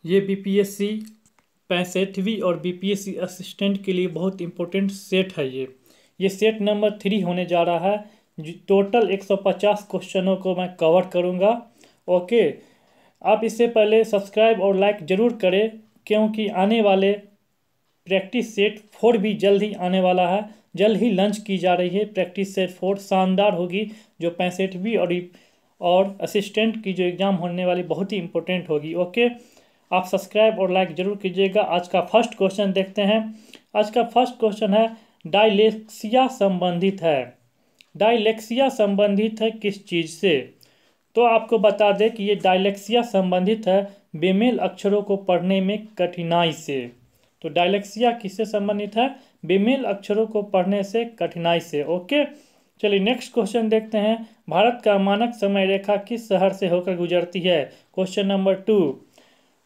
ये बीपीएससी 65वीं और BPSC assistant के लिए बहुत इंपॉर्टेंट सेट है। ये सेट नंबर 3 होने जा रहा है। टोटल 150 क्वेश्चनों को मैं कवर करूँगा। ओके, आप इससे पहले सब्सक्राइब और लाइक ज़रूर करें, क्योंकि आने वाले प्रैक्टिस सेट 4 भी जल्द ही आने वाला है। जल्द ही लॉन्च की जा रही है प्रैक्टिस सेट 4, शानदार होगी, जो 65वीं और असिस्टेंट की जो एग्ज़ाम होने वाली बहुत ही इंपॉर्टेंट होगी। ओके, आप सब्सक्राइब और लाइक ज़रूर कीजिएगा। आज का फर्स्ट क्वेश्चन देखते हैं। आज का फर्स्ट क्वेश्चन है, डायलेक्सिया संबंधित है। डायलेक्सिया संबंधित है किस चीज़ से? तो आपको बता दें कि ये डायलेक्सिया संबंधित है बेमेल अक्षरों को पढ़ने में कठिनाई से। तो डायलेक्सिया किससे संबंधित है? बेमेल अक्षरों को पढ़ने से कठिनाई से। ओके, चलिए नेक्स्ट क्वेश्चन देखते हैं। भारत का मानक समय रेखा किस शहर से होकर गुजरती है? Question number 2।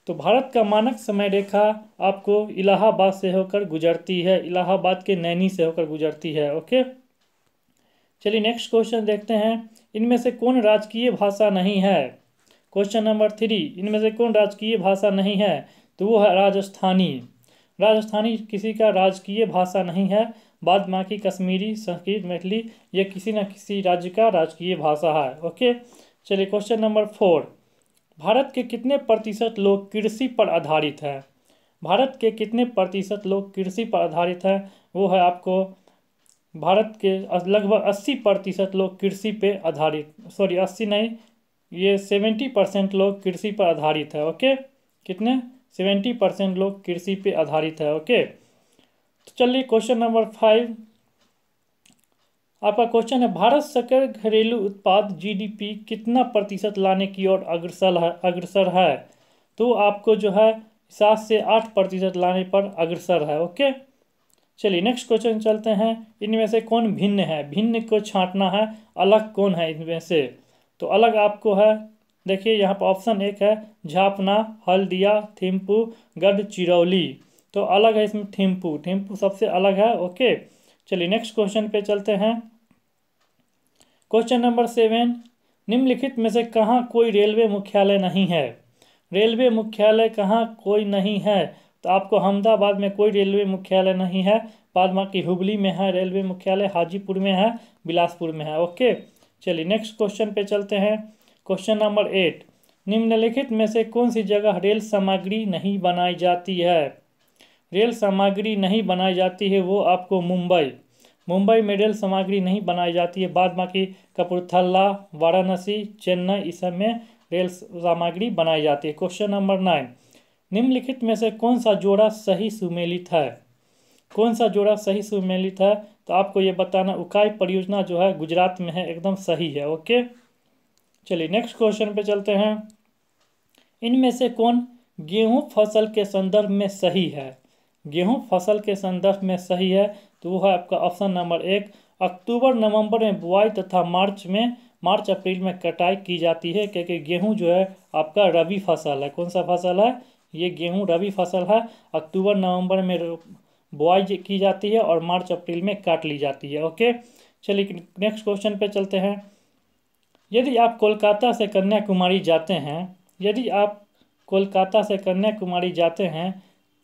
तो भारत का मानक समय रेखा आपको इलाहाबाद से होकर गुजरती है, इलाहाबाद के नैनी से होकर गुजरती है। ओके, चलिए नेक्स्ट क्वेश्चन देखते हैं। इनमें से कौन राजकीय भाषा नहीं है? क्वेश्चन नंबर 3, इनमें से कौन राजकीय भाषा नहीं है? तो वो है राजस्थानी। राजस्थानी किसी का राजकीय भाषा नहीं है। बाद बाकी कश्मीरी, संस्कृत, मैथिली, ये किसी न किसी राज्य का राजकीय भाषा है। ओके, चलिए क्वेश्चन नंबर 4। भारत के कितने प्रतिशत लोग कृषि पर आधारित है? भारत के कितने प्रतिशत लोग कृषि पर आधारित है? वो है आपको भारत के लगभग 80% लोग कृषि पे आधारित, सॉरी 80 नहीं, ये 70% लोग कृषि पर आधारित है। ओके, कितने? 70% लोग कृषि पे आधारित है। ओके, तो चलिए क्वेश्चन नंबर 5 आपका क्वेश्चन है, भारत सकल घरेलू उत्पाद जीडीपी कितना प्रतिशत लाने की ओर अग्रसर है? तो आपको जो है 7 से 8% लाने पर अग्रसर है। ओके, चलिए नेक्स्ट क्वेश्चन चलते हैं। इनमें से कौन भिन्न है? भिन्न को छांटना है, अलग कौन है इनमें से? तो अलग आपको है, देखिए यहाँ पर ऑप्शन 1 है झापना, हल्दिया, थिम्पू, गढ़चिरौली। तो अलग है इसमें थिम्पू, थिम्पू सबसे अलग है। ओके, चलिए नेक्स्ट क्वेश्चन पे चलते हैं। क्वेश्चन नंबर 7, निम्नलिखित में से कहाँ कोई रेलवे मुख्यालय नहीं है? रेलवे मुख्यालय कहाँ कोई नहीं है? तो आपको अहमदाबाद में कोई रेलवे मुख्यालय नहीं है। बाद बाकी हुबली में है रेलवे मुख्यालय, हाजीपुर में है, बिलासपुर में है। ओके, चलिए नेक्स्ट क्वेश्चन पे चलते हैं। क्वेश्चन नंबर 8, निम्नलिखित में से कौन सी जगह रेल सामग्री नहीं बनाई जाती है? रेल सामग्री नहीं बनाई जाती है वो आपको मुंबई में रेल सामग्री नहीं बनाई जाती है। बाद बाकी कपूरथला, वाराणसी, चेन्नई, इस सब में रेल सामग्री बनाई जाती है। क्वेश्चन नंबर 9, निम्नलिखित में से कौन सा जोड़ा सही सुमेलित है? कौन सा जोड़ा सही सुमेलित है? तो आपको ये बताना, उकाई परियोजना जो है गुजरात में है, एकदम सही है। ओके, चलिए नेक्स्ट क्वेश्चन पे चलते हैं। इनमें से कौन गेहूं फसल के संदर्भ में सही है? गेहूं फसल के संदर्भ में सही है तो वो है आपका ऑप्शन नंबर 1, अक्टूबर नवंबर में बुआई तथा मार्च अप्रैल में कटाई की जाती है, क्योंकि गेहूं जो है आपका रबी फसल है। कौन सा फसल है? ये गेहूं रबी फसल है। अक्टूबर नवंबर में बुआई की जाती है और मार्च अप्रैल में काट ली जाती है। ओके, चलिए नेक्स्ट क्वेश्चन पे चलते हैं। यदि आप कोलकाता से कन्याकुमारी जाते हैं, यदि आप कोलकाता से कन्याकुमारी जाते हैं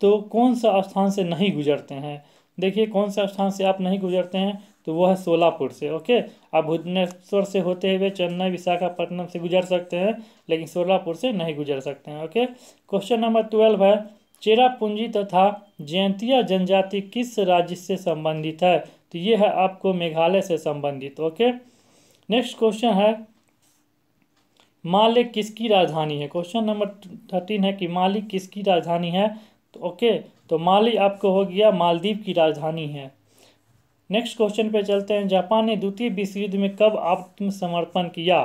तो कौन सा स्थान से नहीं गुजरते हैं? देखिए कौन सा स्थान से आप नहीं गुजरते हैं, तो वो है सोलापुर से। ओके, आप भुवनेश्वर से होते हुए चेन्नई, विशाखापट्टनम से गुजर सकते हैं, लेकिन सोलापुर से नहीं गुजर सकते हैं। ओके, क्वेश्चन नंबर 12 है, चेरापूंजी तथा जयंतिया जनजाति किस राज्य से संबंधित है? तो ये है आपको मेघालय से संबंधित। ओके, नेक्स्ट क्वेश्चन है, माले किसकी राजधानी है? क्वेश्चन नंबर 13 है कि माली किसकी राजधानी है? तो ओके, तो माली आपको हो गया मालदीव की राजधानी है। नेक्स्ट क्वेश्चन पे चलते हैं। जापान ने द्वितीय विश्व युद्ध में कब आत्मसमर्पण किया?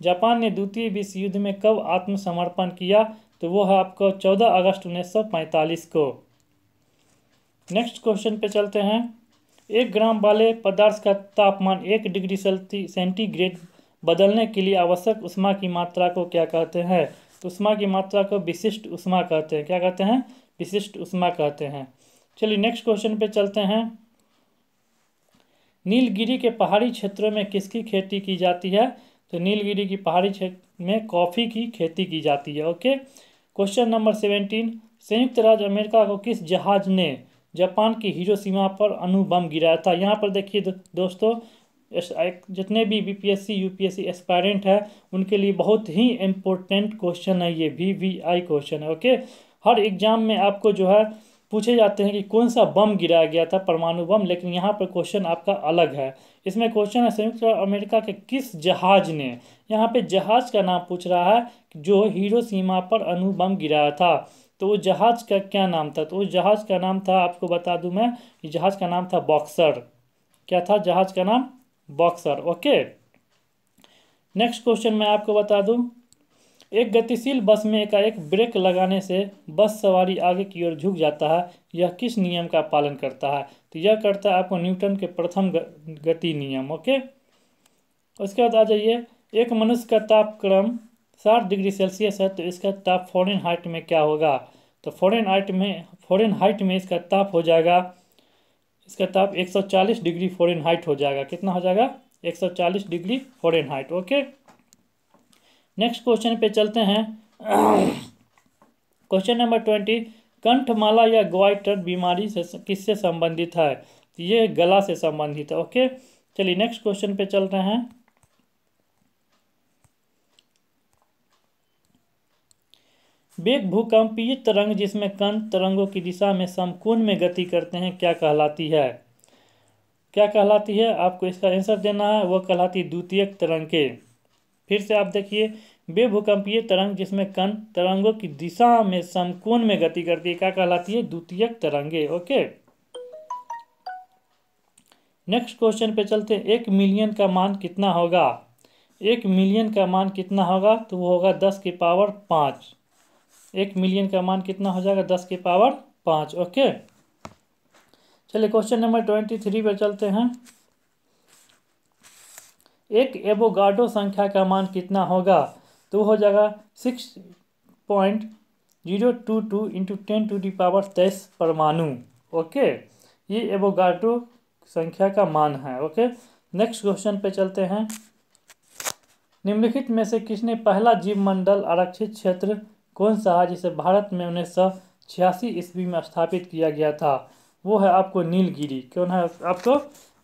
जापान ने द्वितीय विश्व युद्ध में कब आत्मसमर्पण किया? तो वो है आपको 14 अगस्त 1945 को। नेक्स्ट क्वेश्चन पे चलते हैं। 1 ग्राम वाले पदार्थ का तापमान 1 डिग्री सेंटीग्रेड बदलने के लिए आवश्यक ऊष्मा की मात्रा को क्या कहते हैं? तो ऊष्मा की मात्रा को विशिष्ट ऊष्मा कहते हैं। क्या कहते हैं? विशिष्ट ऊष्मा कहते हैं। चलिए नेक्स्ट क्वेश्चन पे चलते हैं। नीलगिरी के पहाड़ी क्षेत्रों में किसकी खेती की जाती है? तो नीलगिरी की पहाड़ी क्षेत्र में कॉफ़ी की खेती की जाती है। ओके, क्वेश्चन नंबर 17, संयुक्त राज्य अमेरिका को किस जहाज ने जापान की हिरोशिमा पर अणु बम गिराया था? यहाँ पर देखिए दोस्तों, जितने भी बीपीएससी यूपीएससी एस्पायरेंट है उनके लिए बहुत ही इम्पोर्टेंट क्वेश्चन है, ये वीवीआई क्वेश्चन है। ओके, हर एग्जाम में आपको जो है पूछे जाते हैं कि कौन सा बम गिराया गया था, परमाणु बम, लेकिन यहाँ पर क्वेश्चन आपका अलग है। इसमें क्वेश्चन है संयुक्त अमेरिका के किस जहाज ने, यहाँ पे जहाज का नाम पूछ रहा है जो हिरोशिमा पर अणु बम गिराया था, तो उस जहाज का क्या नाम था? तो उस जहाज का नाम था, आपको बता दूं मैं, जहाज का नाम था बॉक्सर। क्या था जहाज का नाम? बॉक्सर। ओके, नेक्स्ट क्वेश्चन मैं आपको बता दूं, एक गतिशील बस में एकाएक ब्रेक लगाने से बस सवारी आगे की ओर झुक जाता है, यह किस नियम का पालन करता है? तो यह करता है आपको न्यूटन के प्रथम गति नियम। ओके, उसके बाद आ जाइए, एक मनुष्य का तापक्रम 60 डिग्री सेल्सियस है, तो इसका ताप फ़ारेनहाइट में क्या होगा? तो फ़ारेनहाइट में इसका ताप हो जाएगा, इसका ताप 140 डिग्री फ़ारेनहाइट हो जाएगा। कितना हो जाएगा? 140 degree Fahrenheit. Okay, next question पे चलते हैं। क्वेश्चन नंबर 20, कंठमाला या ग्वाइटर बीमारी से किससे संबंधित है? तो ये गला से संबंधित है। ओके, चलिए नेक्स्ट क्वेश्चन पे चल रहे हैं। वेग भूकंपीय तरंग जिसमें कण तरंगों की दिशा में समकोण में गति करते हैं क्या कहलाती है? क्या कहलाती है? आपको इसका आंसर देना है, वो कहलाती है द्वितीयक तरंगे। फिर से आप देखिए, वेग भूकंपीय तरंग जिसमें कण तरंगों की दिशा में समकोण में गति करती है क्या कहलाती है? द्वितीयक तरंगे। ओके, नेक्स्ट क्वेश्चन पे चलते हैं। 1 मिलियन का मान कितना होगा? 1 मिलियन का मान कितना होगा? तो वो होगा 10 की पावर 5। 1 मिलियन का मान कितना हो जाएगा? 10 की पावर 5। ओके, चलिए क्वेश्चन नंबर 23 पर चलते हैं। एक एवोगाड्रो संख्या का मान कितना होगा? तो हो जाएगा 6.022 इंटू 10⁻23 परमाणु। ओके, ये एवोगाड्रो संख्या का मान है। ओके, नेक्स्ट क्वेश्चन पे चलते हैं। निम्नलिखित में से किसने पहला जीवमंडल आरक्षित क्षेत्र कौन सा है जिसे भारत में 1986 ईस्वी में स्थापित किया गया था? वो है आपको नीलगिरी। कौन है आपको?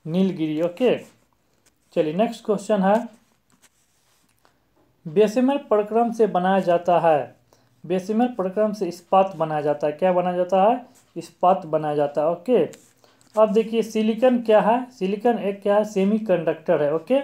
नीलगिरी। ओके, चलिए नेक्स्ट क्वेश्चन है, बेसिमर प्रक्रम से बनाया जाता है, बेसिमर प्रक्रम से इस्पात बनाया जाता है। क्या बनाया जाता है? इस्पात बनाया जाता है। ओके, अब देखिए सिलिकॉन क्या है? सिलिकॉन एक क्या है? सेमीकंडक्टर है। ओके,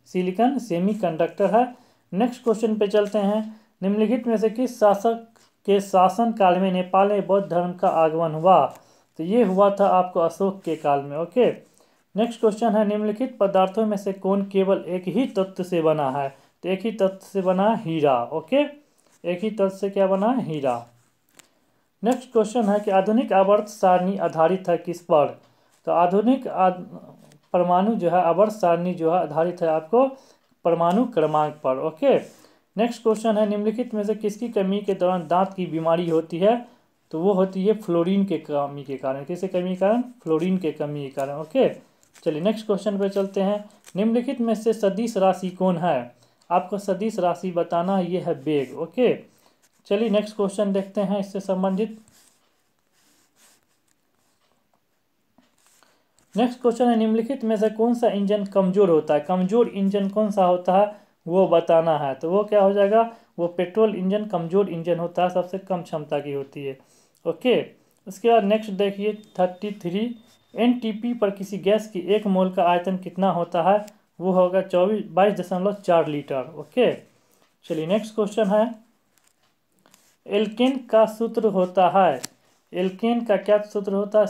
सिलिकॉन सेमीकंडक्टर है। नेक्स्ट क्वेश्चन पे चलते हैं। निम्नलिखित में से किस शासक के शासन काल में नेपाल में बौद्ध धर्म का आगमन हुआ? तो ये हुआ था आपको अशोक के काल में। ओके, नेक्स्ट क्वेश्चन है, निम्नलिखित पदार्थों में से कौन केवल एक ही तत्व से बना है? तो एक ही तत्व से बना है हीरा। ओके, एक ही तत्व से क्या बना है? हीरा। नेक्स्ट क्वेश्चन है कि आधुनिक आवर्त सारणी आधारित है किस पर? तो आधुनिक परमाणु जो है आवर्त सारणी जो है आधारित है आपको परमाणु क्रमांक पर। ओके, नेक्स्ट क्वेश्चन है, निम्नलिखित में से किसकी कमी के दौरान दांत की बीमारी होती है? तो वो होती है फ्लोरीन के कमी के कारण। किसके कमी के कारण? फ्लोरीन के कमी के कारण। ओके, चलिए नेक्स्ट क्वेश्चन पे चलते हैं। निम्नलिखित में से सदिश राशि कौन है? आपको सदिश राशि बताना है, ये है वेग। ओके, चलिए नेक्स्ट क्वेश्चन देखते हैं इससे संबंधित। नेक्स्ट क्वेश्चन है, निम्नलिखित में से कौन सा इंजन कमजोर होता है? कमजोर इंजन कौन सा होता है वो बताना है। तो वो क्या हो जाएगा? वो पेट्रोल इंजन कमजोर इंजन होता है, सबसे कम क्षमता की होती है। ओके, उसके बाद नेक्स्ट देखिए 33, एनटीपी पर किसी गैस की 1 मोल का आयतन कितना होता है? वो होगा 22.4 लीटर। ओके, चलिए नेक्स्ट क्वेश्चन है, एल्केन का सूत्र होता है, एल्केन का क्या सूत्र होता है?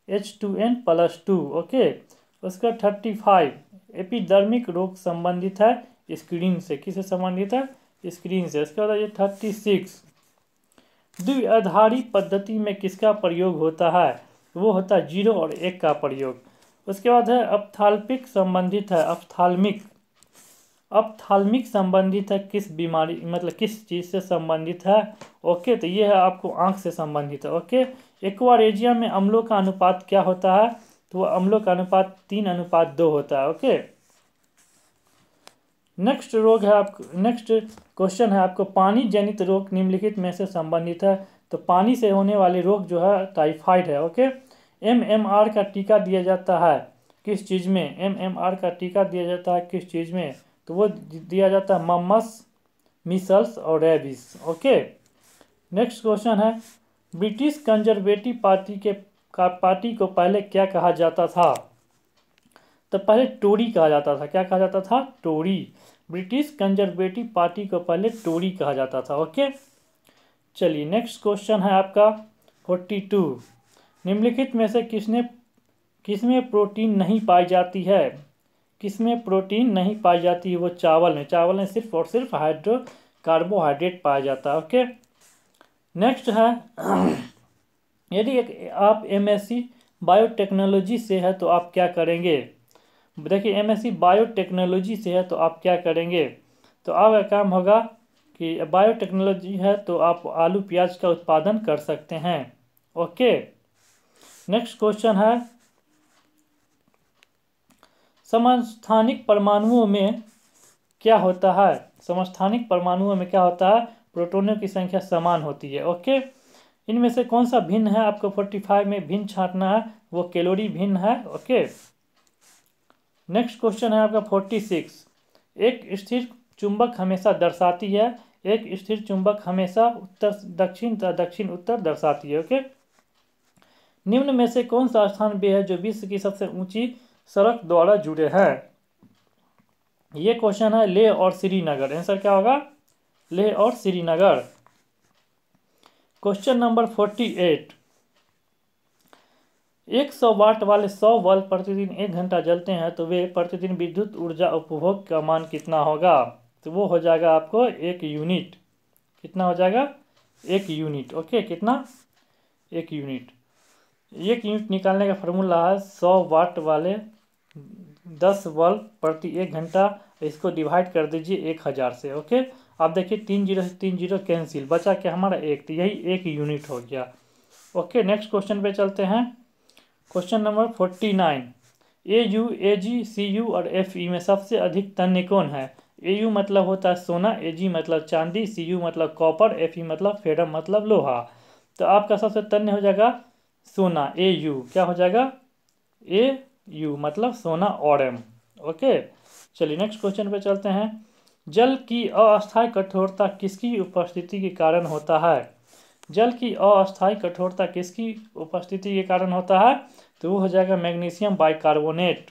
CnH2n+2। ओके, उसका 35, एपिडर्मिक रोग संबंधित है स्क्रीन से। किससे संबंधित है? स्क्रीन से। इसके बाद ये 36, द्विआधारी पद्धति में किसका प्रयोग होता है? वो होता है 0 और 1 का प्रयोग। उसके बाद है अप्थाल्मिक संबंधित है, अप्थाल्मिक, अप्थाल्मिक संबंधित है किस बीमारी, मतलब किस चीज़ से संबंधित है? ओके, तो ये है आपको आंख से संबंधित है। ओके, एक्वारेजिया में अम्लों का अनुपात क्या होता है? तो वो अम्लों का अनुपात 3:2 होता है। ओके, नेक्स्ट क्वेश्चन है आपको, पानी जनित रोग निम्नलिखित में से संबंधित है। तो पानी से होने वाले रोग जो है टाइफाइड है। ओके, MMR का टीका दिया जाता है किस चीज़ में? MMR का टीका दिया जाता है किस चीज़ में? तो वो दिया जाता है मम्मस, मीसल्स और रेबीज। ओके, नेक्स्ट क्वेश्चन है, ब्रिटिश कंजर्वेटिव पार्टी को पहले क्या कहा जाता था? तो पहले टोरी कहा जाता था। क्या कहा जाता था? टोरी। ब्रिटिश कंजर्वेटिव पार्टी को पहले टोरी कहा जाता था। ओके, चलिए नेक्स्ट क्वेश्चन है आपका 42, निम्नलिखित में से किसमें प्रोटीन नहीं पाई जाती है? किसमें प्रोटीन नहीं पाई जाती है? वो चावल में सिर्फ और सिर्फ कार्बोहाइड्रेट पाया जाता है। ओके, नेक्स्ट है यदि आप MSc बायोटेक्नोलॉजी से है तो आप क्या करेंगे? देखिए, MSc बायोटेक्नोलॉजी से है तो आप क्या करेंगे? तो आपका काम होगा कि बायोटेक्नोलॉजी है तो आप आलू प्याज का उत्पादन कर सकते हैं। ओके, नेक्स्ट क्वेश्चन है, समस्थानिक परमाणुओं में क्या होता है? समस्थानिक परमाणुओं में क्या होता है? प्रोटॉनों की संख्या समान होती है। ओके, इनमें से कौन सा भिन्न है? आपको 45 में भिन्न छांटना है, वो कैलोरी भिन्न है। ओके, नेक्स्ट क्वेश्चन है आपका 46, एक स्थिर चुंबक हमेशा दर्शाती है, एक स्थिर चुंबक हमेशा उत्तर दक्षिण तथा दक्षिण उत्तर दर्शाती है। ओके, निम्न में से कौन सा स्थान वे है जो विश्व की सबसे ऊंची सड़क द्वारा जुड़े हैं? ये क्वेश्चन है लेह और श्रीनगर। आंसर क्या होगा? लेह और श्रीनगर। क्वेश्चन नंबर 48, 100 वाट वाले 100 बल्ब प्रतिदिन 1 घंटा जलते हैं तो वे प्रतिदिन विद्युत ऊर्जा उपभोग का मान कितना होगा? तो वो हो जाएगा आपको 1 यूनिट। कितना हो जाएगा? 1 यूनिट। ओके, कितना? 1 यूनिट। 1 यूनिट निकालने का फॉर्मूला है 100 वाट वाले 10 बल्ब प्रति 1 घंटा, इसको डिवाइड कर दीजिए 1000 से। ओके, आप देखिए 3 जीरो से 3 जीरो कैंसिल, बचा क्या हमारा 1, तो यही 1 यूनिट हो गया। ओके, नेक्स्ट क्वेश्चन पे चलते हैं। Question number 49, AU, AG, CU और FE में सबसे अधिक तन्य कौन है? AU मतलब होता है सोना, AG मतलब चांदी, CU मतलब कॉपर, FE मतलब फेरम मतलब लोहा। तो आपका सबसे तन्य हो जाएगा सोना, AU। क्या हो जाएगा? AU मतलब सोना और M। ओके, चलिए नेक्स्ट क्वेश्चन पे चलते हैं। जल की अस्थायी कठोरता किसकी उपस्थिति के कारण होता है? जल की अस्थायी कठोरता किसकी उपस्थिति के कारण होता है? तो वो हो जाएगा मैग्नीशियम बाइकार्बोनेट।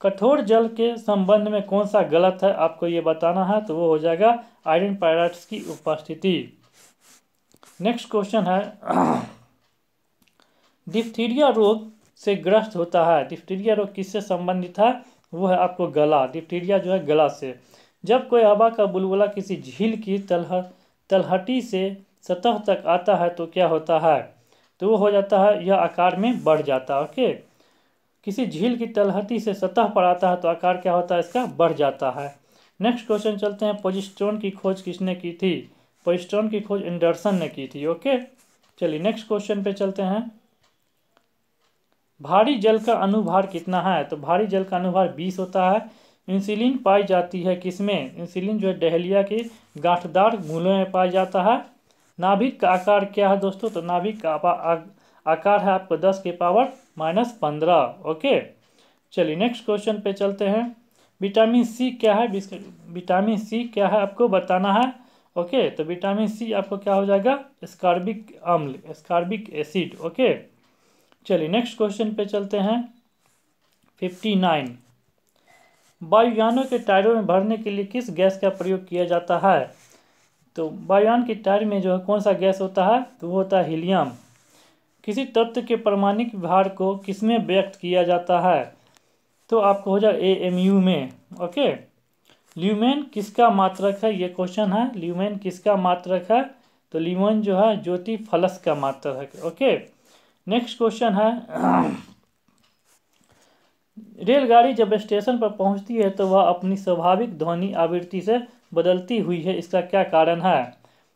कठोर जल के संबंध में कौन सा गलत है आपको ये बताना है, तो वो हो जाएगा आयरन पायराइड्स की उपस्थिति। नेक्स्ट क्वेश्चन है, डिप्थीरिया रोग से ग्रस्त होता है। डिप्थीरिया रोग किससे संबंधित है? वो है आपको गला। डिप्थीरिया जो है गला से। जब कोई हवा का बुलबुला किसी झील की तलहटी से सतह तक आता है तो क्या होता है? तो वो हो जाता है, यह आकार में बढ़ जाता है। ओके, किसी झील की तलहटी से सतह पर आता है तो आकार क्या होता है? इसका बढ़ जाता है। नेक्स्ट क्वेश्चन चलते हैं, पोजिस्ट्रॉन की खोज किसने की थी? पोजिस्ट्रॉन की खोज एंडरसन ने की थी। ओके, चलिए नेक्स्ट क्वेश्चन पे चलते हैं। भारी जल का अनुभार कितना है? तो भारी जल का अनुभार 20 होता है। इंसुलिन पाई जाती है किसमें? इंसुलिन जो है डहलिया के गांठदार मूलों में पाया जाता है। नाभिक का आकार क्या है दोस्तों? तो नाभिक का आकार है आपको 10 के पावर -15। ओके, चलिए नेक्स्ट क्वेश्चन पे चलते हैं। विटामिन सी क्या है? विटामिन सी क्या है आपको बताना है। ओके, तो विटामिन सी आपको क्या हो जाएगा? स्कॉर्बिक अम्ल, स्कॉर्बिक एसिड। ओके, चलिए नेक्स्ट क्वेश्चन पे चलते हैं। 59, वायुयानों के टायरों में भरने के लिए किस गैस का प्रयोग किया जाता है? तो वायुयान के टायर में जो है कौन सा गैस होता है? तो वो होता है हीलियम। किसी तत्व के परमाणुक भार को किसमें व्यक्त किया जाता है? तो आपको हो जाए AMU में। ओके, ल्यूमेन किसका मात्रक है? ये क्वेश्चन है, ल्यूमेन किसका मात्रक है? तो ल्यूमेन जो है ज्योति फलस का मात्रक है। ओके, नेक्स्ट क्वेश्चन है, रेलगाड़ी जब स्टेशन पर पहुंचती है तो वह अपनी स्वाभाविक ध्वनि आवृत्ति से बदलती हुई है, इसका क्या कारण है?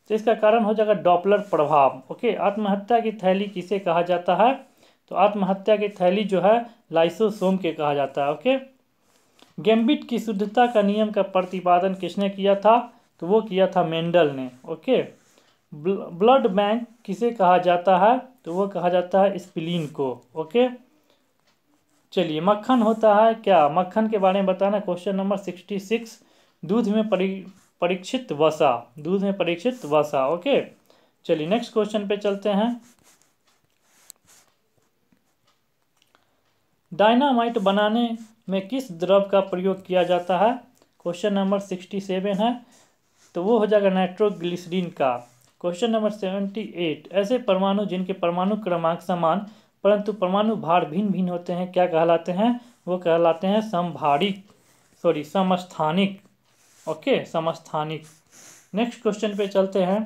तो इसका कारण हो जाएगा डॉपलर प्रभाव। ओके, आत्महत्या की थैली किसे कहा जाता है? तो आत्महत्या की थैली जो है लाइसोसोम के कहा जाता है। ओके, गैम्बिट की शुद्धता का नियम का प्रतिपादन किसने किया था? तो वो किया था मेंडल ने। ओके। ब्लड बैंक किसे कहा जाता है? तो वो कहा जाता है स्प्लीन को। ओके। चलिए, मक्खन होता है क्या? मक्खन के बारे में बताना। Question number 66। दूध में परीक्षित वसा। दूध में परीक्षित वसा। ओके। चलिए नेक्स्ट क्वेश्चन पे चलते हैं। डायनामाइट बनाने में किस द्रव का प्रयोग किया जाता है? क्वेश्चन नंबर 67 है, तो वो हो जाएगा नाइट्रोग्लिसरीन का। Question number 78। ऐसे परमाणु जिनके परमाणु क्रमांक समान परंतु परमाणु भार भिन्न भिन्न होते हैं क्या कहलाते हैं? वो कहलाते हैं समस्थानिक। ओके, समस्थानिक। नेक्स्ट क्वेश्चन पे चलते हैं।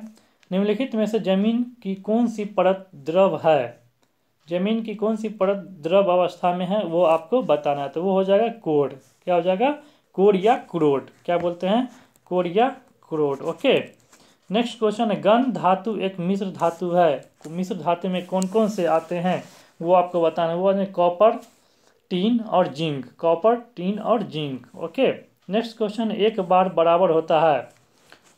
निम्नलिखित में से जमीन की कौन सी परत द्रव है? जमीन की कौन सी परत द्रव अवस्था में है वो आपको बताना है। तो वो हो जाएगा कोर। क्या हो जाएगा? कोर या क्रोड। क्या बोलते हैं? कोर या क्रोड। ओके। नेक्स्ट क्वेश्चन है, गन धातु एक मिश्र धातु है। तो मिश्र धातु में कौन कौन से आते हैं वो आपको बताना है। वो है कॉपर, टीन और जिंक। कॉपर, टीन और जिंक। ओके। नेक्स्ट क्वेश्चन, एक बार बराबर होता है।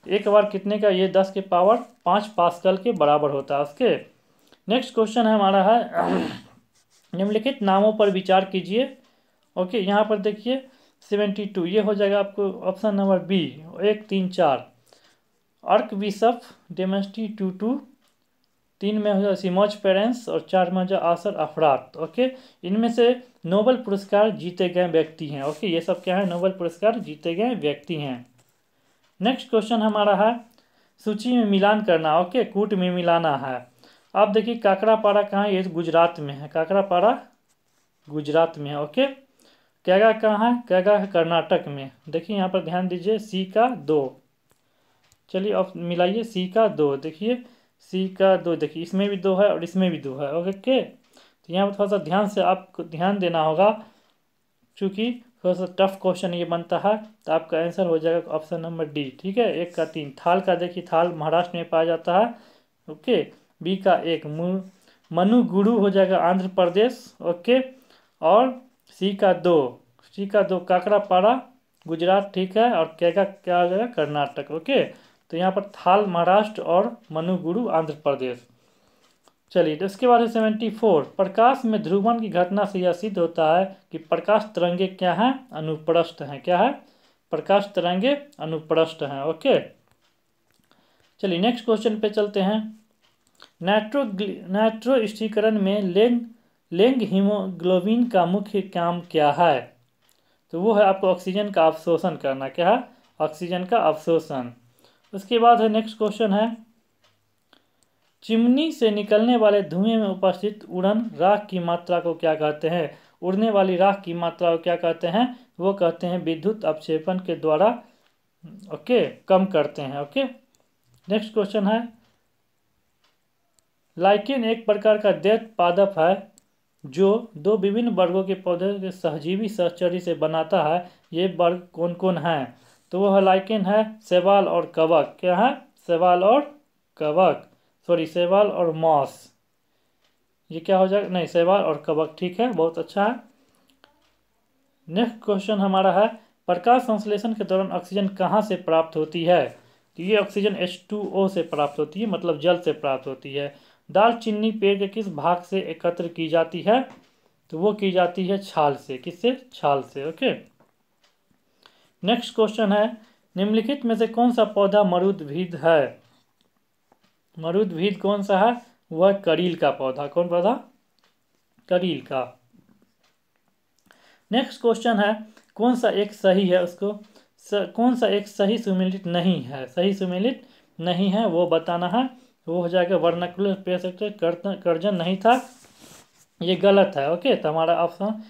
एक बार कितने का? ये 10 के पावर 5 पास्कल के बराबर होता है। उसके नेक्स्ट क्वेश्चन है हमारा है निम्नलिखित नामों पर विचार कीजिए। ओके, यहाँ पर देखिए 72, ये हो जाएगा आपको ऑप्शन नंबर बी, 1 3 4। अर्क बिशप, डेमेस्टी टूटू, 3 में हो जाएगा सिमोज पेरेंस और 4 में हो जाएगा आसर अफरात। ओके, इनमें से नोबेल पुरस्कार जीते गए व्यक्ति हैं। ओके, ये सब क्या है? नोबेल पुरस्कार जीते गए व्यक्ति हैं। नेक्स्ट क्वेश्चन हमारा है सूची में मिलान करना। ओके, कूट में मिलाना है। अब देखिए काकरापारा कहाँ है? ये गुजरात में है। काकरापारा गुजरात में है। ओके। कैगा कहाँ है? कैगा है कर्नाटक में। देखिए यहाँ पर ध्यान दीजिए, सी का 2। चलिए अब मिलाइए, सी का 2। देखिए सी का 2, देखिए इसमें भी 2 है और इसमें भी 2 है। ओके, तो यहाँ पर थोड़ा सा ध्यान से आपको ध्यान देना होगा, चूँकि थोड़ा सा टफ क्वेश्चन ये बनता है। तो आपका आंसर हो जाएगा ऑप्शन नंबर डी। ठीक है, 1 का 3। थाल का देखिए, थाल महाराष्ट्र में पाया जाता है। ओके। बी का 1 मनुगुरु हो जाएगा आंध्र प्रदेश। ओके। और सी का 2, काकरापारा गुजरात। ठीक है, और कैगा क्या हो जाएगा? कर्नाटक। ओके, तो यहाँ पर थाल महाराष्ट्र और मनुगुरु आंध्र प्रदेश। चलिए, तो इसके बाद है 74। प्रकाश में ध्रुवण की घटना से यह सिद्ध होता है कि प्रकाश तरंगे क्या हैं? अनुप्रस्थ हैं। क्या है? प्रकाश तरंगे अनुप्रस्थ हैं। ओके। चलिए नेक्स्ट क्वेश्चन पे चलते हैं। नाइट्रो स्थिरीकरण में लेंग हीमोग्लोबिन का मुख्य काम क्या है? तो वो है आपको ऑक्सीजन का अवशोषण करना। क्या है? ऑक्सीजन का अवशोषण। उसके बाद है नेक्स्ट क्वेश्चन है, चिमनी से निकलने वाले धुएं में उपस्थित उड़न राख की मात्रा को क्या कहते हैं? उड़ने वाली राख की मात्रा को क्या कहते हैं? वो कहते हैं विद्युत अपक्षेपण के द्वारा ओके कम करते हैं। ओके। नेक्स्ट क्वेश्चन है, लाइकेन एक प्रकार का दैत्य पादप है जो 2 विभिन्न वर्गों के पौधे के सहजीवी सहचर्य से बनाता है। ये वर्ग कौन कौन हैं? तो वो है लाइकेन है शैवाल और कवक। क्या है? शैवाल और कवक। शैवाल और मॉस। ये क्या हो जाएगा? नहीं, शैवाल और कवक। ठीक है, बहुत अच्छा है। नेक्स्ट क्वेश्चन हमारा है, प्रकाश संश्लेषण के दौरान ऑक्सीजन कहाँ से प्राप्त होती है? तो ये ऑक्सीजन H2O से प्राप्त होती है, मतलब जल से प्राप्त होती है। दालचीनी पेड़ के किस भाग से एकत्र की जाती है? तो वो की जाती है छाल से। किससे? छाल से। ओके। नेक्स्ट क्वेश्चन है, निम्नलिखित में से कौन सा पौधा मरुद्भिद है? मरुद्भिद कौन सा है? वह करील का पौधा। कौन पौधा? करील का। नेक्स्ट क्वेश्चन है, कौन सा एक सही है? उसको कौन सा एक सही सुमेलित नहीं है? सही सुमेलित नहीं है वो बताना है। वो हो जाएगा वर्नाकुलर पेसेक्टर कर्जन नहीं था, ये गलत है। ओके, तो हमारा ऑप्शन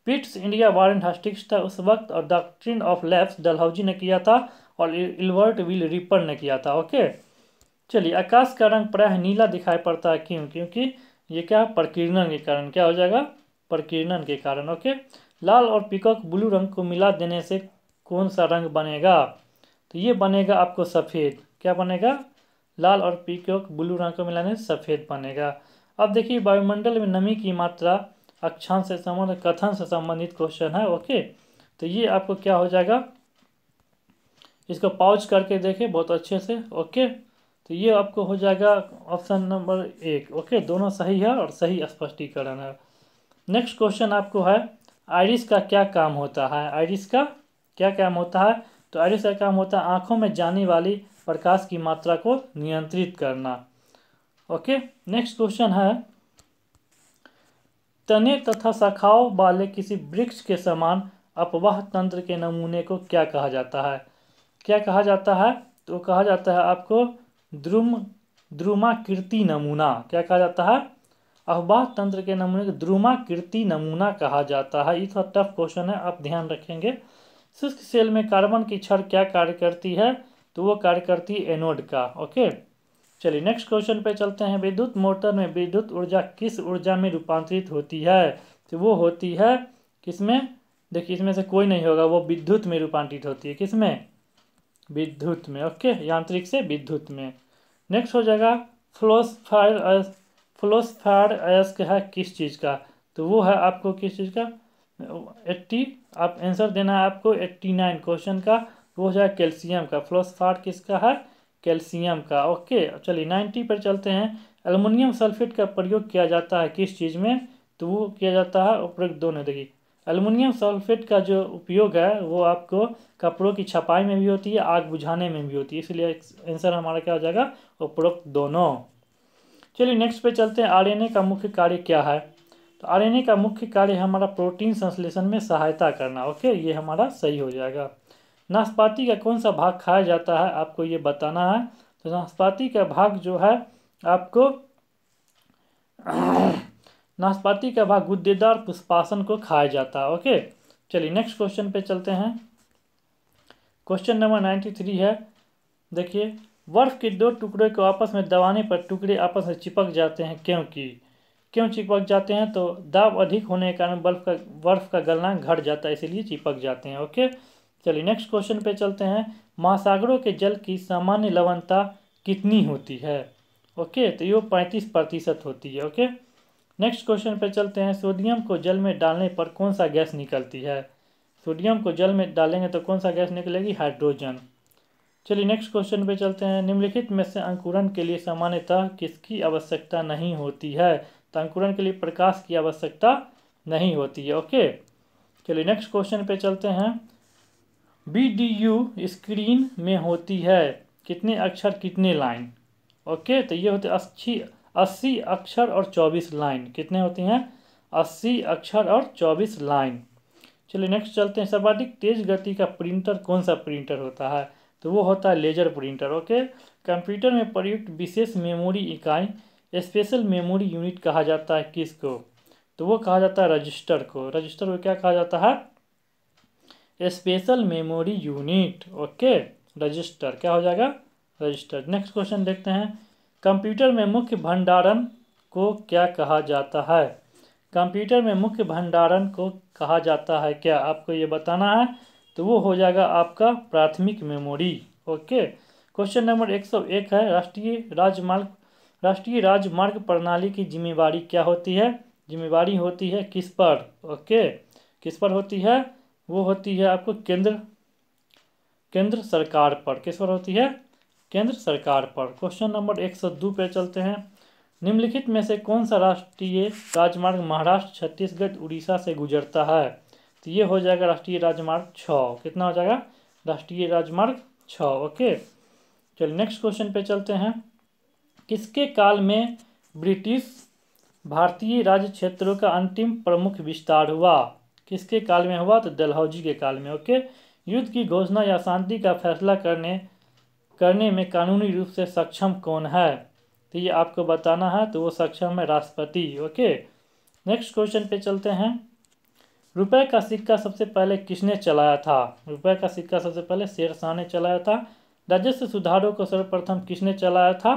पिट्स इंडिया वारेंट हास्टिक्स था उस वक्त, और डॉक्ट्रिन ऑफ लैप्स डलहौजी ने किया था और इल्बर्ट विल रिपर ने किया था। ओके। चलिए, आकाश का रंग प्रायः नीला दिखाई पड़ता है। क्यों? क्योंकि ये क्या? प्रकीर्णन के कारण। क्या हो जाएगा? प्रकीर्णन के कारण। ओके। लाल और पीकॉक ब्लू रंग को मिला देने से कौन सा रंग बनेगा? तो ये बनेगा आपको सफ़ेद। क्या बनेगा? लाल और पीकॉक ब्लू रंग को मिलाने से सफ़ेद बनेगा। अब देखिए, वायुमंडल में नमी की मात्रा अक्षांश से संबंधित कथन से संबंधित क्वेश्चन है। ओके, तो ये आपको क्या हो जाएगा, इसको पॉज करके देखें बहुत अच्छे से। ओके, तो ये आपको हो जाएगा ऑप्शन नंबर 1। ओके, दोनों सही है और सही स्पष्टीकरण है। नेक्स्ट क्वेश्चन आपको है, आइरिस का क्या काम होता है? आइरिस का क्या काम होता है? तो आइरिस का काम होता है आंखों में जाने वाली प्रकाश की मात्रा को नियंत्रित करना। ओके, नेक्स्ट क्वेश्चन है, तने तथा शाखाओं वाले किसी वृक्ष के समान अपवाह तंत्र के नमूने को क्या कहा जाता है? क्या कहा जाता है? तो कहा जाता है आपको द्रुमाकृति नमूना। क्या कहा जाता है? अपवाह तंत्र के नमूने को द्रुमाकृति नमूना कहा जाता है। ये थोड़ा टफ क्वेश्चन है, आप ध्यान रखेंगे। शुष्क सेल में कार्बन की छड़ क्या कार्य करती है? तो वो कार्य करती है एनोड का। ओके, चलिए नेक्स्ट क्वेश्चन पे चलते हैं। विद्युत मोटर में विद्युत ऊर्जा किस ऊर्जा में रूपांतरित होती है? तो वो होती है किसमें? देखिए इसमें से कोई नहीं होगा, वो विद्युत में रूपांतरित होती है। किसमें? विद्युत में। ओके, यांत्रिक से विद्युत में। नेक्स्ट हो जाएगा फ्लोस्फायर अयस्क है किस चीज़ का? तो वो है आपको किस चीज़ का? 80, आप आंसर देना है आपको 89 क्वेश्चन का। वो हो जाएगा कैल्शियम का। फ्लोस्फायर किसका है? कैल्शियम का। ओके, चलिए 90 पर चलते हैं। एल्युमिनियम सल्फेट का प्रयोग किया जाता है किस चीज़ में? तो वो किया जाता है उपरोक्त दोनों। देखिए एल्युमिनियम सल्फेट का जो उपयोग है वो आपको कपड़ों की छपाई में भी होती है, आग बुझाने में भी होती है, इसलिए आंसर हमारा क्या हो जाएगा? उपरोक्त दोनों। चलिए नेक्स्ट पे चलते हैं। आरएनए का मुख्य कार्य क्या है? तो आरएनए का मुख्य कार्य हमारा प्रोटीन संश्लेषण में सहायता करना। ओके, ये हमारा सही हो जाएगा। नाशपाती का कौन सा भाग खाया जाता है? आपको ये बताना है। तो नाशपाती का भाग जो है आपको नाशपाती का भाग गुद्देदार पुष्पासन को खाया जाता है। ओके, चलिए नेक्स्ट क्वेश्चन पे चलते हैं। क्वेश्चन नंबर 93 है। देखिए बर्फ के दो टुकड़े को आपस में दबाने पर टुकड़े आपस में चिपक जाते हैं, क्यों चिपक जाते हैं? तो दाब अधिक होने के कारण बर्फ का गलनांक घट जाता है, इसीलिए चिपक जाते हैं। ओके, चलिए नेक्स्ट क्वेश्चन पे चलते हैं। महासागरों के जल की सामान्य लवणता कितनी होती है? ओके, तो ये 35% होती है। ओके, नेक्स्ट क्वेश्चन पे चलते हैं। सोडियम को जल में डालने पर कौन सा गैस निकलती है? सोडियम को जल में डालेंगे तो कौन सा गैस निकलेगी? हाइड्रोजन। चलिए नेक्स्ट क्वेश्चन पे चलते हैं। निम्नलिखित में से अंकुरन के लिए सामान्यतः किसकी आवश्यकता नहीं होती है? तो अंकुरन के लिए प्रकाश की आवश्यकता नहीं होती है। ओके, चलिए नेक्स्ट क्वेश्चन पे चलते हैं। BDU स्क्रीन में होती है कितने अक्षर कितने लाइन? ओके, तो ये होते 80 अक्षर और 24 लाइन। कितने होती हैं? 80 अक्षर और 24 लाइन। चलिए नेक्स्ट चलते हैं। सर्वाधिक तेज गति का प्रिंटर कौन सा प्रिंटर होता है? तो वो होता है लेजर प्रिंटर। ओके, कंप्यूटर में प्रयुक्त विशेष मेमोरी इकाई स्पेशल मेमोरी यूनिट कहा जाता है किसको? तो वो कहा जाता है रजिस्टर को। रजिस्टर को क्या कहा जाता है? Special memory unit. Okay, register क्या हो जाएगा? रजिस्टर। नेक्स्ट क्वेश्चन देखते हैं। कंप्यूटर में मुख्य भंडारण को क्या कहा जाता है? कंप्यूटर में मुख्य भंडारण को कहा जाता है क्या? आपको ये बताना है। तो वो हो जाएगा आपका प्राथमिक मेमोरी। ओके, क्वेश्चन नंबर 101 है। राष्ट्रीय राजमार्ग प्रणाली की जिम्मेवारी क्या होती है? जिम्मेवारी होती है किस पर? ओके, किस पर होती है? वो होती है आपको केंद्र सरकार पर। किस पर होती है? केंद्र सरकार पर। क्वेश्चन नंबर 102 पे चलते हैं। निम्नलिखित में से कौन सा राष्ट्रीय राजमार्ग महाराष्ट्र, छत्तीसगढ़, उड़ीसा से गुजरता है? तो ये हो जाएगा राष्ट्रीय राजमार्ग 6। कितना हो जाएगा? राष्ट्रीय राजमार्ग 6। ओके, चलिए नेक्स्ट क्वेश्चन पे चलते हैं। किसके काल में ब्रिटिश भारतीय राज्य क्षेत्रों का अंतिम प्रमुख विस्तार हुआ? किसके काल में हुआ? तो डलहौजी के काल में। ओके, युद्ध की घोषणा या शांति का फैसला करने में कानूनी रूप से सक्षम कौन है? तो ये आपको बताना है। तो वो सक्षम है राष्ट्रपति। ओके, नेक्स्ट क्वेश्चन पे चलते हैं। रुपए का सिक्का सबसे पहले किसने चलाया था? रुपए का सिक्का सबसे पहले शेरशाह ने चलाया था। राजस्व सुधारों को सर्वप्रथम किसने चलाया था?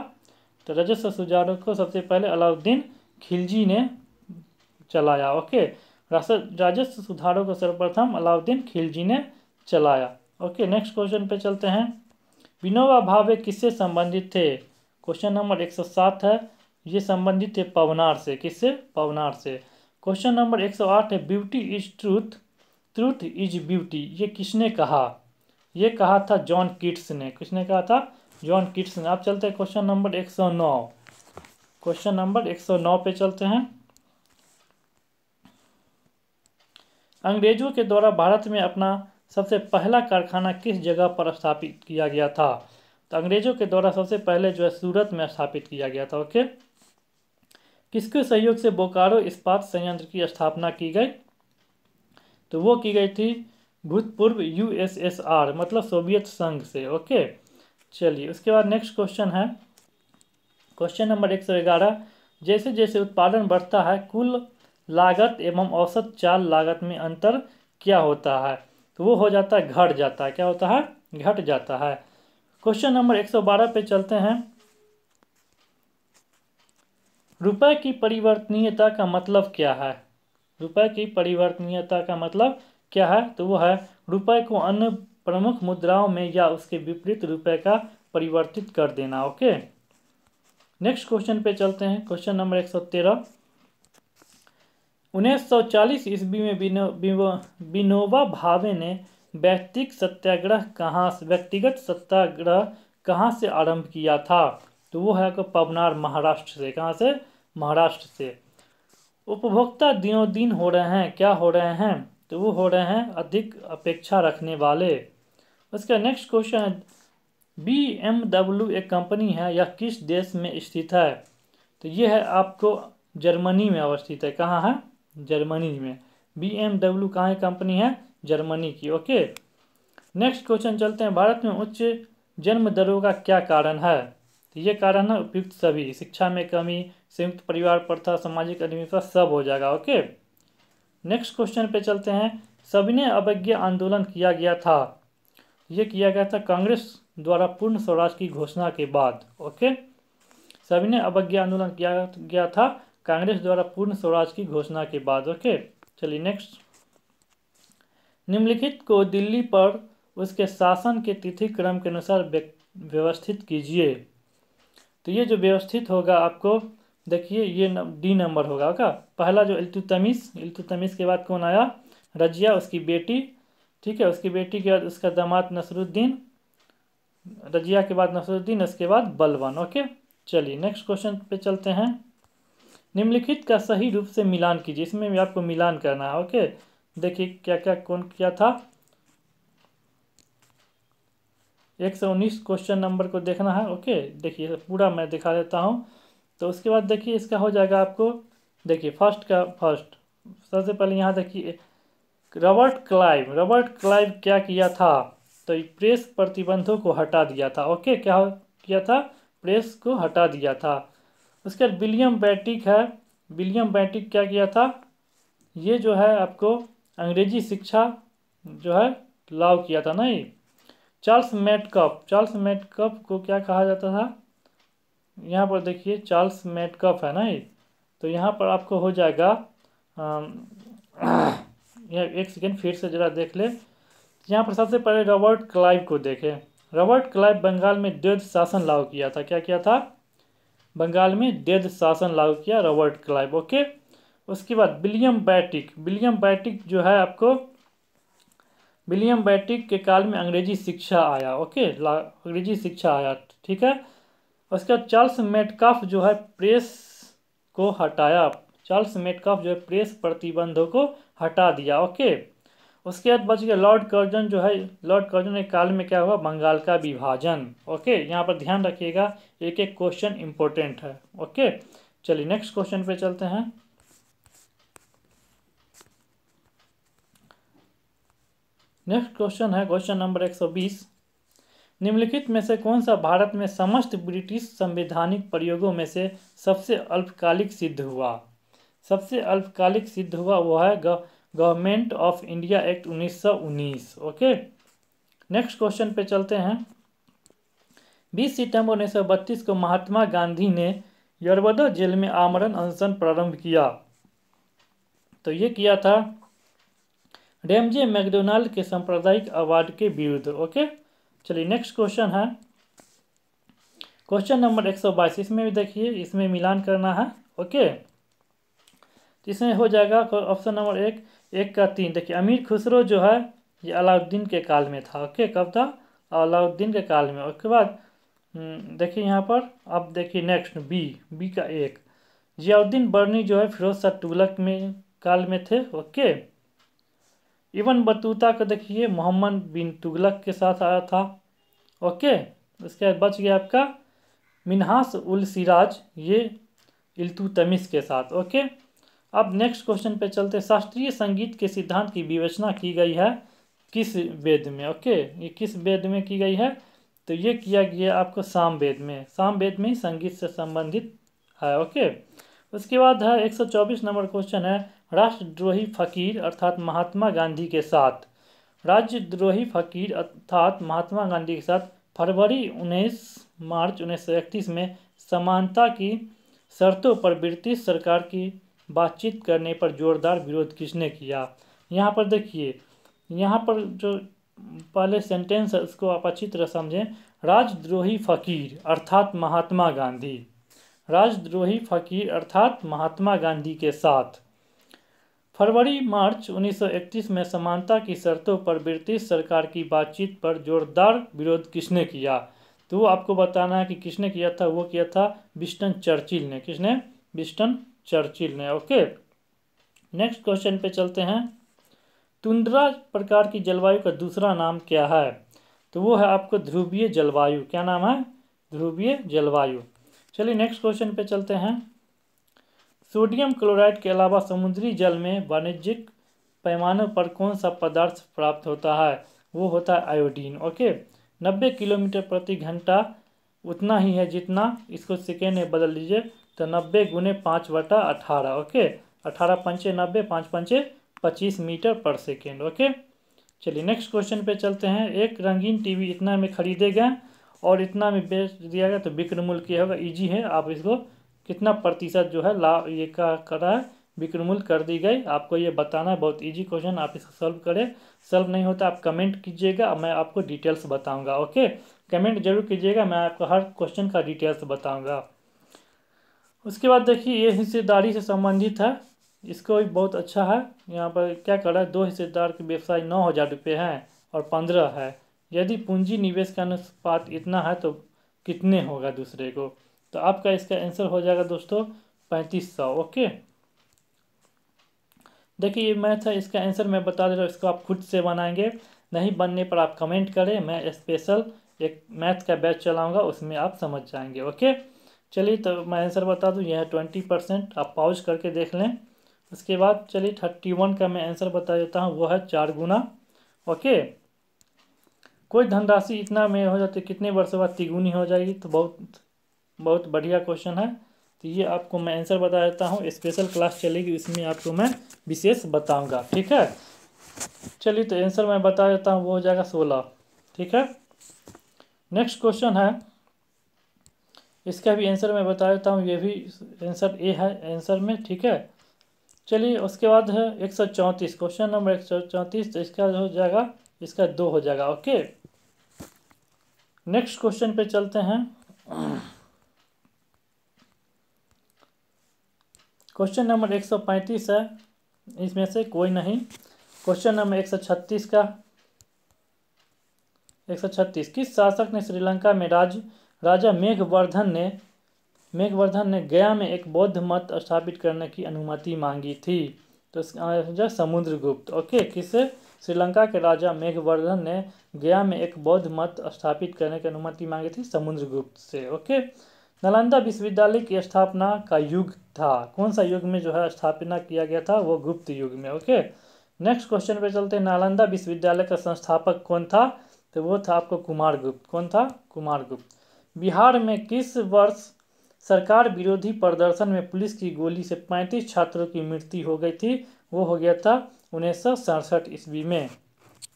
तो राजस्व सुधारों को सबसे पहले अलाउद्दीन खिलजी ने चलाया। ओके, राजस्व सुधारों को सर्वप्रथम अलाउद्दीन खिलजी ने चलाया। ओके, नेक्स्ट क्वेश्चन पे चलते हैं। विनोबा भावे किससे संबंधित थे? क्वेश्चन नंबर 107 है। ये संबंधित थे पवनार से। किससे? पवनार से। क्वेश्चन नंबर 108 है। Beauty is truth truth is beauty ये किसने कहा? ये कहा था जॉन कीट्स ने। किसने कहा था? जॉन कीट्स ने। आप चलते हैं क्वेश्चन नंबर 109। क्वेश्चन नंबर 109 पे चलते हैं। अंग्रेजों के द्वारा भारत में अपना सबसे पहला कारखाना किस जगह पर स्थापित किया गया था? तो अंग्रेजों के द्वारा सबसे पहले जो है सूरत में स्थापित किया गया था। ओके। किसके सहयोग से बोकारो इस्पात संयंत्र की स्थापना की गई? तो वो की गई थी भूतपूर्व यूएसएसआर मतलब सोवियत संघ से। ओके। चलिए उसके बाद नेक्स्ट क्वेश्चन है क्वेश्चन नंबर 111। जैसे जैसे उत्पादन बढ़ता है कुल लागत एवं औसत चाल लागत में अंतर क्या होता है? तो वो हो जाता है घट जाता है। क्या होता है? घट जाता है। क्वेश्चन नंबर 112 पे चलते हैं। रुपए की परिवर्तनीयता का मतलब क्या है? रुपए की परिवर्तनीयता का मतलब क्या है? तो वो है रुपए को अन्य प्रमुख मुद्राओं में या उसके विपरीत रुपए का परिवर्तित कर देना। ओके। नेक्स्ट क्वेश्चन पे चलते हैं। Question number 113। 1940 ईस्वी में विनोबा भावे ने व्यक्तिगत सत्याग्रह कहाँ से आरंभ किया था? तो वो है आपको पवनार महाराष्ट्र से। कहाँ से? महाराष्ट्र से। उपभोक्ता दिनों दिन हो रहे हैं, क्या हो रहे हैं? तो वो हो रहे हैं अधिक अपेक्षा रखने वाले। उसका नेक्स्ट क्वेश्चन है BMW एक कंपनी है, यह किस देश में स्थित है? तो ये है आपको जर्मनी में अवस्थित है। कहाँ है? जर्मनी में। BMW कहाँ है? कंपनी है जर्मनी की। ओके। नेक्स्ट क्वेश्चन चलते हैं। भारत में उच्च जन्म दरों का क्या कारण है? तो ये कारण है उपयुक्त सभी, शिक्षा में कमी, संयुक्त परिवार प्रथा, सामाजिक अनियमितता, सब हो जाएगा। ओके। नेक्स्ट क्वेश्चन पे चलते हैं। सविनय अवज्ञा आंदोलन किया गया था। ये किया गया था कांग्रेस द्वारा पूर्ण स्वराज की घोषणा के बाद। ओके। सविनय अवज्ञा आंदोलन किया गया था कांग्रेस द्वारा पूर्ण स्वराज की घोषणा के बाद। ओके। चलिए नेक्स्ट। निम्नलिखित को दिल्ली पर उसके शासन के तिथि क्रम के अनुसार व्यवस्थित कीजिए। तो ये जो व्यवस्थित होगा आपको देखिए ये डी नंबर होगा। का पहला जो इल्तुतमिश के बाद कौन आया? रजिया, उसकी बेटी। ठीक है। उसकी बेटी के बाद उसका दामाद नसरुद्दीन, रजिया के बाद नसरुद्दीन, उसके बाद बलवान। ओके। चलिए नेक्स्ट क्वेश्चन पे चलते हैं। निम्नलिखित का सही रूप से मिलान कीजिए। इसमें भी आपको मिलान करना है। ओके। देखिए क्या क्या कौन किया था। 119 क्वेश्चन नंबर को देखना है। ओके। देखिए पूरा मैं दिखा देता हूँ। तो उसके बाद देखिए इसका हो जाएगा आपको। देखिए फर्स्ट सबसे पहले यहाँ देखिए रॉबर्ट क्लाइव क्या किया था? तो प्रेस प्रतिबंधों को हटा दिया था। ओके। क्या किया था? प्रेस को हटा दिया था। उसके बाद विलियम बेंटिक है। विलियम बेंटिक क्या किया था? ये जो है आपको अंग्रेजी शिक्षा जो है लागू किया था। नहीं, चार्ल्स मेटकफ को क्या कहा जाता था? यहाँ पर देखिए चार्ल्स मेटकफ है। नहीं, तो यहाँ पर आपको हो जाएगा यह एक सेकेंड फिर से जरा देख ले। यहाँ पर सबसे पहले रॉबर्ट क्लाइव को देखें। रॉबर्ट क्लाइव बंगाल में द्वैध शासन लागू किया था। क्या किया था? बंगाल में द्वैध शासन लागू किया रॉबर्ट क्लाइव। ओके। उसके बाद विलियम बेंटिक जो है आपको विलियम बेंटिक के काल में अंग्रेजी शिक्षा आया। ओके। अंग्रेजी शिक्षा आया। ठीक है। उसके बाद चार्ल्स मेटकाफ जो है प्रेस को हटाया। चार्ल्स मेटकाफ जो है प्रेस प्रतिबंधों को हटा दिया। ओके। उसके बाद बच गया लॉर्ड कर्जन जो है। लॉर्ड कर्जन के काल में क्या हुआ? बंगाल का विभाजन। ओके। यहाँ पर ध्यान रखिएगा, एक एक क्वेश्चन इंपॉर्टेंट है। ओके। चलिए नेक्स्ट क्वेश्चन पे चलते हैं। नेक्स्ट क्वेश्चन है क्वेश्चन नंबर 120। निम्नलिखित में से कौन सा भारत में समस्त ब्रिटिश संवैधानिक प्रयोगों में से सबसे अल्पकालिक सिद्ध हुआ? सबसे अल्पकालिक सिद्ध हुआ वो है government of India act 1919। Okay. Next question पे चलते हैं। 20 सितंबर 1932 को महात्मा गांधी ने यरवदा जेल में आमरण अनशन प्रारंभ किया। तो ये किया था रेमजे मैकडोनाल्ड के सांप्रदायिक अवार्ड के विरुद्ध। ओके। चलिए नेक्स्ट क्वेश्चन है क्वेश्चन नंबर 122। इसमें भी देखिए इसमें मिलान करना है। ओके। तो इसमें हो जाएगा ऑप्शन नंबर 1 का 3। देखिए अमीर खुसरो जो है ये अलाउद्दीन के काल में था। ओके, कब था? अलाउद्दीन के काल में। उसके बाद देखिए यहाँ पर अब देखिए नेक्स्ट बी का 1, जियाउद्दीन बर्नी जो है फिरोज शाह तुगलक में काल में थे। ओके, इब्न बतूता को देखिए मोहम्मद बिन तुगलक के साथ आया था। ओके, उसके बाद बच गया आपका मिन्हास उल सिराज, ये इल्तुतमिश के साथ। ओके, अब नेक्स्ट क्वेश्चन पे चलते। शास्त्रीय संगीत के सिद्धांत की विवेचना की गई है किस वेद में? ओके, ये किस वेद में की गई है? तो ये किया गया आपको साम वेद में। साम वेद में ही संगीत से संबंधित है। ओके, उसके बाद है 124 नंबर क्वेश्चन है, राष्ट्रद्रोही फकीर अर्थात महात्मा गांधी के साथ, राज्यद्रोही फकीर अर्थात महात्मा गांधी के साथ फरवरी 19 मार्च 1931 में समानता की शर्तों पर ब्रिटिश सरकार की बातचीत करने पर जोरदार विरोध किसने किया? यहाँ पर देखिए, यहाँ पर जो पहले सेंटेंस है उसको आप अच्छी तरह समझें। राजद्रोही फकीर अर्थात महात्मा गांधी, राजद्रोही फकीर अर्थात महात्मा गांधी के साथ फरवरी मार्च 1931 में समानता की शर्तों पर ब्रिटिश सरकार की बातचीत पर जोरदार विरोध किसने किया? तो वो आपको बताना है कि किसने किया था। वो किया था विंस्टन चर्चिल ने। किसने? विंस्टन चर्चिल ने। ओके, नेक्स्ट क्वेश्चन पे चलते हैं। तुंद्रा प्रकार की जलवायु का दूसरा नाम क्या है? तो वो है आपको ध्रुवीय जलवायु। क्या नाम है? ध्रुवीय जलवायु। चलिए नेक्स्ट क्वेश्चन पे चलते हैं। सोडियम क्लोराइड के अलावा समुद्री जल में वाणिज्यिक पैमानों पर कौन सा पदार्थ प्राप्त होता है? वो होता है आयोडीन। ओके, 90 किलोमीटर प्रति घंटा उतना ही है जितना, इसको सेकेंड में बदल लीजिए तो 90 गुने 5/18। ओके, 18 पंचे 90, 5 पंचे 25 मीटर पर सेकेंड। ओके, चलिए नेक्स्ट क्वेश्चन पे चलते हैं। एक रंगीन टीवी इतना में खरीदे गए और इतना में बेच दिया गया तो विक्रय मूल्य क्या होगा? इजी है, आप इसको कितना प्रतिशत जो है लाभ ये का कर रहा है, विक्रय मूल्य कर दी गई, आपको ये बताना है। बहुत इजी क्वेश्चन, आप इसको सॉल्व करें। सॉल्व नहीं होता आप कमेंट कीजिएगा, मैं आपको डिटेल्स बताऊंगा। ओके, कमेंट जरूर कीजिएगा, मैं आपको हर क्वेश्चन का डिटेल्स बताऊंगा। उसके बाद देखिए ये हिस्सेदारी से संबंधित है, इसको भी बहुत अच्छा है। यहाँ पर क्या कर रहा है, 2 हिस्सेदार के व्यवसाय 9,000 रुपये हैं और 15 है। यदि पूंजी निवेश का अनुपात इतना है तो कितने होगा दूसरे को? तो आपका इसका आंसर हो जाएगा दोस्तों 3500। ओके, देखिए ये मैथ है, इसका आंसर मैं बता दे रहा हूँ, इसको आप खुद से बनाएंगे। नहीं बनने पर आप कमेंट करें, मैं स्पेशल एक मैथ का बैच चलाऊंगा, उसमें आप समझ जाएंगे। ओके, चलिए तो मैं आंसर बता दूँ, यह है 20%। आप पॉज करके देख लें। उसके बाद चलिए 31 का मैं आंसर बता देता हूँ, वो है 4 गुना। ओके, कोई धनराशि इतना में हो जाती है कितने वर्षों बाद तिगुनी हो जाएगी? तो बहुत बढ़िया क्वेश्चन है। तो ये आपको मैं आंसर बता देता हूँ, स्पेशल क्लास चलेगी उसमें आपको मैं विशेष बताऊंगा। ठीक है, चलिए तो आंसर मैं बता देता हूँ, वो हो जाएगा 16। ठीक है, नेक्स्ट क्वेश्चन है, इसका भी आंसर मैं बता देता हूँ, ये भी आंसर ए है आंसर में। ठीक है, चलिए उसके बाद है 134, क्वेश्चन नंबर 134। तो इसका हो जाएगा, इसका 2 हो जाएगा। ओके, नेक्स्ट क्वेश्चन पे चलते हैं। क्वेश्चन नंबर 135 है, इसमें से कोई नहीं। क्वेश्चन नंबर 136 का 136, किस शासक ने श्रीलंका में राजा मेघवर्धन ने गया में एक बौद्ध मठ स्थापित करने की अनुमति मांगी थी? तो इसका समुद्रगुप्त। ओके, किससे? श्रीलंका के राजा मेघवर्धन ने गया में एक बौद्ध मठ स्थापित करने की अनुमति मांगी थी समुद्रगुप्त से। ओके, नालंदा विश्वविद्यालय की स्थापना का युग था, कौन सा युग में जो है स्थापना किया गया था? वो गुप्त युग में। ओके, नेक्स्ट क्वेश्चन पे चलते हैं। नालंदा विश्वविद्यालय का संस्थापक कौन था? तो वो था आपको कुमारगुप्त। कौन था? कुमारगुप्त। बिहार में किस वर्ष सरकार विरोधी प्रदर्शन में पुलिस की गोली से 35 छात्रों की मृत्यु हो गई थी? वो हो गया था 1967 ईस्वी में।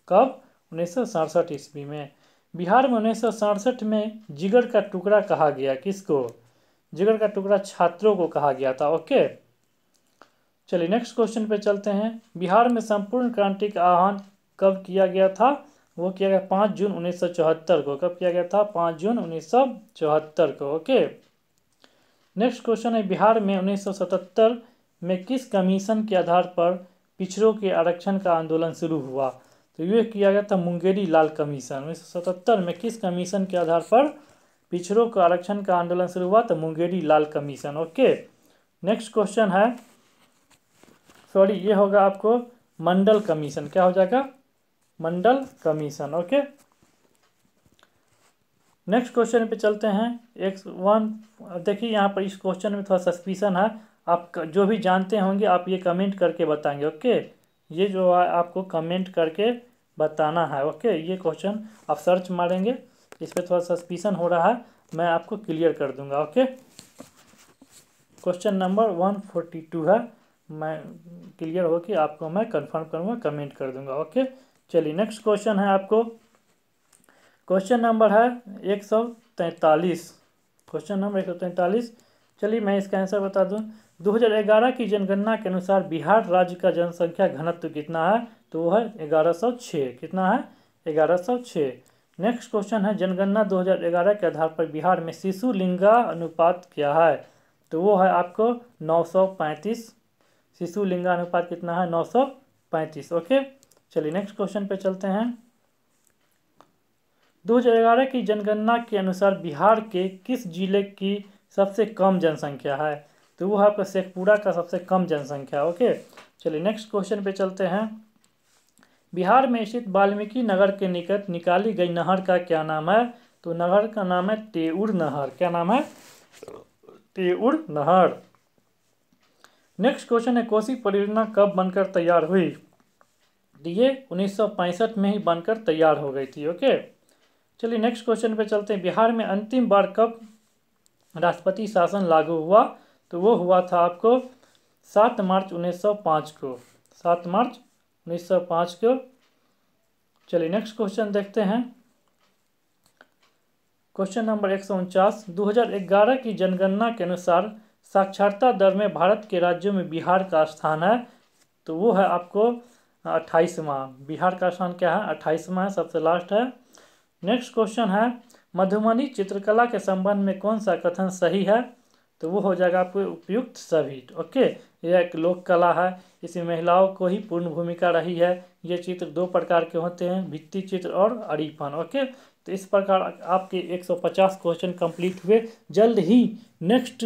कब? 1967 ईस्वी में। बिहार में 1967 में जिगर का टुकड़ा कहा गया, किसको? जिगर का टुकड़ा छात्रों को कहा गया था। ओके, चलिए नेक्स्ट क्वेश्चन पे चलते हैं। बिहार में संपूर्ण क्रांति का आह्वान कब किया गया था? वो किया गया 5 जून 1974 को। कब किया गया था? 5 जून 1974 को। ओके, नेक्स्ट क्वेश्चन है, बिहार में 1977 में किस कमीशन के आधार पर पिछड़ों के आरक्षण का आंदोलन शुरू हुआ? तो ये किया गया था मुंगेरी लाल कमीशन। 1977 में किस कमीशन के आधार पर पिछड़ों के आरक्षण का आंदोलन शुरू हुआ? तो मुंगेरी लाल कमीशन। ओके, नेक्स्ट क्वेश्चन है, सॉरी ये होगा आपको मंडल कमीशन। क्या हो जाएगा? मंडल कमीशन। ओके, नेक्स्ट क्वेश्चन पे चलते हैं। देखिए यहाँ पर इस क्वेश्चन में थोड़ा सस्पिशन है, आप जो भी जानते होंगे आप ये कमेंट करके बताएंगे। ओके, ये जो है आपको कमेंट करके बताना है। ओके, ये क्वेश्चन आप सर्च मारेंगे, इस पर थोड़ा सस्पिशन हो रहा है, मैं आपको क्लियर कर दूंगा। ओके, क्वेश्चन नंबर 142 है, मैं क्लियर हो कि आपको मैं कंफर्म करूँगा, कमेंट कर दूंगा। ओके, चलिए नेक्स्ट क्वेश्चन है आपको, क्वेश्चन नंबर है 143। क्वेश्चन नंबर 143, चलिए मैं इसका आंसर बता दूं। 2011 की जनगणना के अनुसार बिहार राज्य का जनसंख्या घनत्व कितना है? तो वो है 1106। कितना है? 1106। नेक्स्ट क्वेश्चन है, जनगणना 2011 के आधार पर बिहार में शिशु लिंगा अनुपात क्या है? तो वो है आपको 935। शिशु लिंगा अनुपात कितना है? 935। ओके, चलिए नेक्स्ट क्वेश्चन पे चलते हैं। 2011 की जनगणना के अनुसार बिहार के किस जिले की सबसे कम जनसंख्या है? तो वो है आपका शेखपुरा का सबसे कम जनसंख्या। ओके, चलिए नेक्स्ट क्वेश्चन पे चलते हैं। बिहार में स्थित वाल्मीकि नगर के निकट निकाली गई नहर का क्या नाम है? तो नहर का नाम है टेउर नहर। क्या नाम है? टेउर नहर। नेक्स्ट क्वेश्चन है, कोसी परियोजना कब बनकर तैयार हुई? तो ये 1965 में ही बनकर तैयार हो गई थी। ओके, चलिए नेक्स्ट क्वेश्चन पे चलते हैं। बिहार में अंतिम बार कब राष्ट्रपति शासन लागू हुआ? तो वो हुआ था आपको 7 मार्च 1905 को। 7 मार्च 1905 को। चलिए नेक्स्ट क्वेश्चन देखते हैं। क्वेश्चन नंबर 149, 2011 की जनगणना के अनुसार साक्षरता दर में भारत के राज्यों में बिहार का स्थान है? तो वो है आपको 28वां। बिहार का स्थान क्या है? 28वां है, सबसे लास्ट है। नेक्स्ट क्वेश्चन है, मधुबनी चित्रकला के संबंध में कौन सा कथन सही है? तो वो हो जाएगा आपको उपयुक्त सभी। ओके, यह एक लोक कला है, इसमें महिलाओं को ही पूर्ण भूमिका रही है। ये चित्र 2 प्रकार के होते हैं, भित्ति चित्र और अड़ीफन। ओके, तो इस प्रकार आपके 150 क्वेश्चन कंप्लीट हुए। जल्द ही नेक्स्ट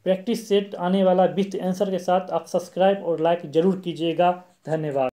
प्रैक्टिस सेट आने वाला विथ आंसर के साथ आप सब्सक्राइब और लाइक जरूर कीजिएगा। धन्यवाद।